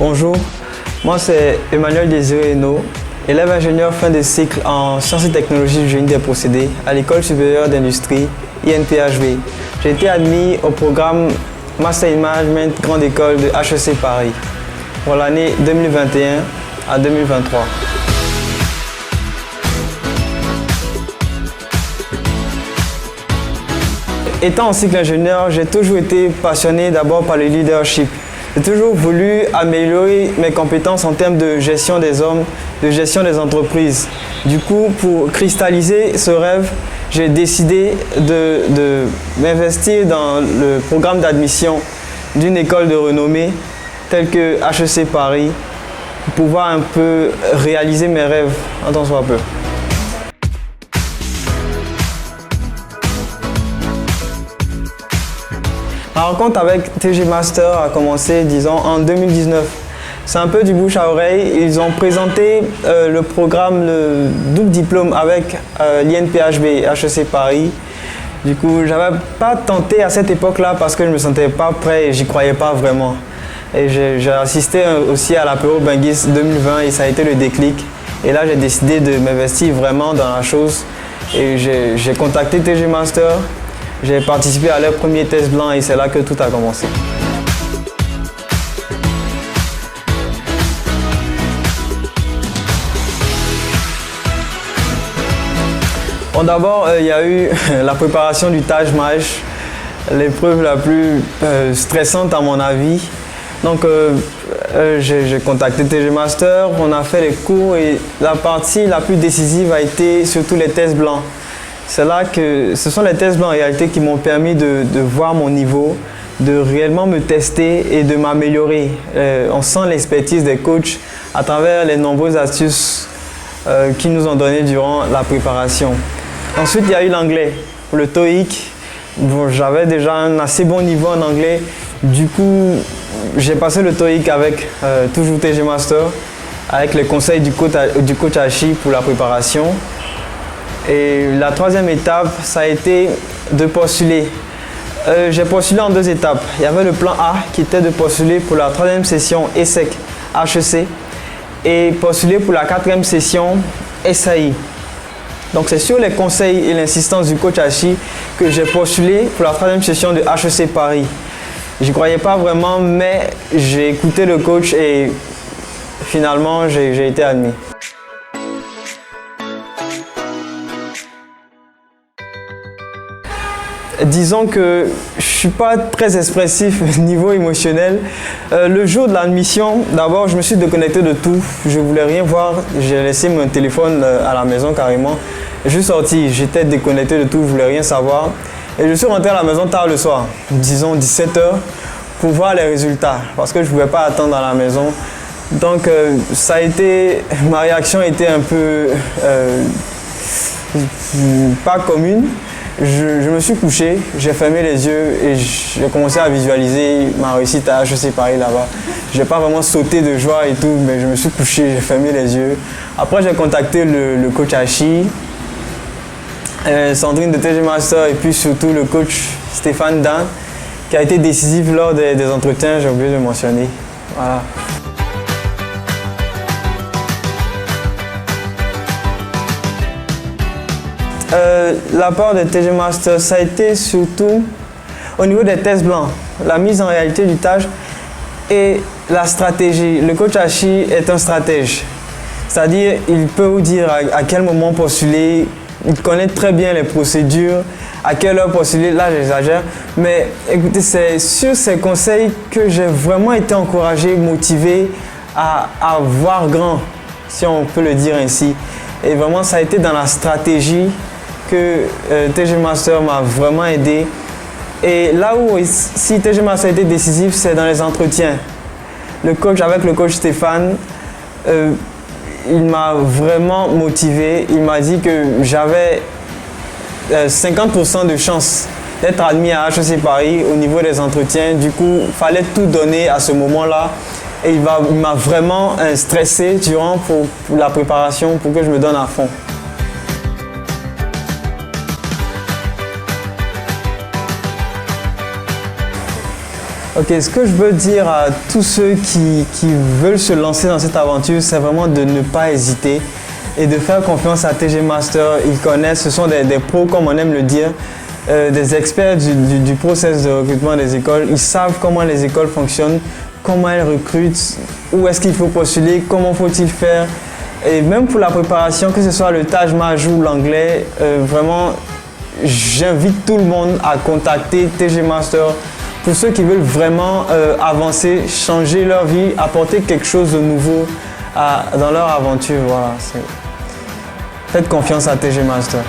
Bonjour, moi c'est Emmanuel Désiré Hénaud, élève ingénieur fin de cycle en sciences et technologies du génie des procédés à l'École supérieure d'industrie INPHV. J'ai été admis au programme Master in Management Grande École de HEC Paris pour l'année 2021 à 2023. Étant en cycle ingénieur, j'ai toujours été passionné d'abord par le leadership. J'ai toujours voulu améliorer mes compétences en termes de gestion des hommes, de gestion des entreprises. Du coup, pour cristalliser ce rêve, j'ai décidé de m'investir dans le programme d'admission d'une école de renommée telle que HEC Paris pour pouvoir un peu réaliser mes rêves en tant soit peu. Ma rencontre avec TG Master a commencé, disons, en 2019. C'est un peu du bouche à oreille. Ils ont présenté le programme, le double diplôme avec l'INPHV HEC Paris. Du coup, je n'avais pas tenté à cette époque-là parce que je ne me sentais pas prêt et j'y croyais pas vraiment. Et j'ai assisté aussi à l'apéro Benguis 2020 et ça a été le déclic. Et là, j'ai décidé de m'investir vraiment dans la chose. Et j'ai contacté TG Master. J'ai participé à leur premier test blanc et c'est là que tout a commencé. Bon, d'abord, il y a eu la préparation du Taj Mahal, l'épreuve la plus stressante à mon avis. Donc, j'ai contacté TG Master, on a fait les cours et la partie la plus décisive a été surtout les tests blancs. C'est là que ce sont les tests blancs en réalité qui m'ont permis de voir mon niveau, de réellement me tester et de m'améliorer. On sent l'expertise des coachs à travers les nombreuses astuces qu'ils nous ont données durant la préparation. Ensuite, il y a eu l'anglais, le TOEIC. Bon, j'avais déjà un assez bon niveau en anglais. Du coup, j'ai passé le TOEIC avec toujours TG Master, avec les conseils du coach Hachi pour la préparation. Et la troisième étape, ça a été de postuler. J'ai postulé en deux étapes. Il y avait le plan A qui était de postuler pour la troisième session ESSEC HEC et postuler pour la quatrième session SAI. Donc c'est sur les conseils et l'insistance du coach Hachi que j'ai postulé pour la troisième session de HEC Paris. Je n'y croyais pas vraiment, mais j'ai écouté le coach et finalement j'ai été admis. Disons que je ne suis pas très expressif niveau émotionnel. Le jour de l'admission, d'abord, je me suis déconnecté de tout. Je ne voulais rien voir. J'ai laissé mon téléphone à la maison carrément. Je suis sorti, j'étais déconnecté de tout, je ne voulais rien savoir. Et je suis rentré à la maison tard le soir, disons 17 h, pour voir les résultats. Parce que je ne pouvais pas attendre à la maison. Donc, ma réaction était un peu pas commune. Je me suis couché, j'ai fermé les yeux et j'ai commencé à visualiser ma réussite à HEC Paris là-bas. Je n'ai pas vraiment sauté de joie et tout, mais je me suis couché, j'ai fermé les yeux. Après, j'ai contacté le coach Hachi, Sandrine de TG Master et puis surtout le coach Stéphane Dan, qui a été décisif lors des entretiens, j'ai oublié de le mentionner. Voilà. L'apport de TG Master, ça a été surtout au niveau des tests blancs, la mise en réalité du tâche et la stratégie. Le coach Hachi est un stratège, c'est-à-dire il peut vous dire à quel moment postuler, il connaît très bien les procédures, à quelle heure postuler, là j'exagère, mais écoutez, c'est sur ces conseils que j'ai vraiment été encouragé, motivé à voir grand, si on peut le dire ainsi. Et vraiment, ça a été dans la stratégie que TG Master m'a vraiment aidé. Et là où si TG Master a été décisif, c'est dans les entretiens. Avec le coach Stéphane, il m'a vraiment motivé. Il m'a dit que j'avais 50% de chance d'être admis à HEC Paris au niveau des entretiens. Du coup, il fallait tout donner à ce moment-là. Et il m'a vraiment stressé durant pour la préparation pour que je me donne à fond. Ok, ce que je veux dire à tous ceux qui veulent se lancer dans cette aventure, c'est vraiment de ne pas hésiter et de faire confiance à TG Master. Ils connaissent, ce sont des pros comme on aime le dire, des experts du process de recrutement des écoles. Ils savent comment les écoles fonctionnent, comment elles recrutent, où est-ce qu'il faut postuler, comment faut-il faire. Et même pour la préparation, que ce soit le Taj Mahal ou l'anglais, vraiment, j'invite tout le monde à contacter TG Master pour ceux qui veulent vraiment avancer, changer leur vie, apporter quelque chose de nouveau dans leur aventure. Voilà, faites confiance à TG Master.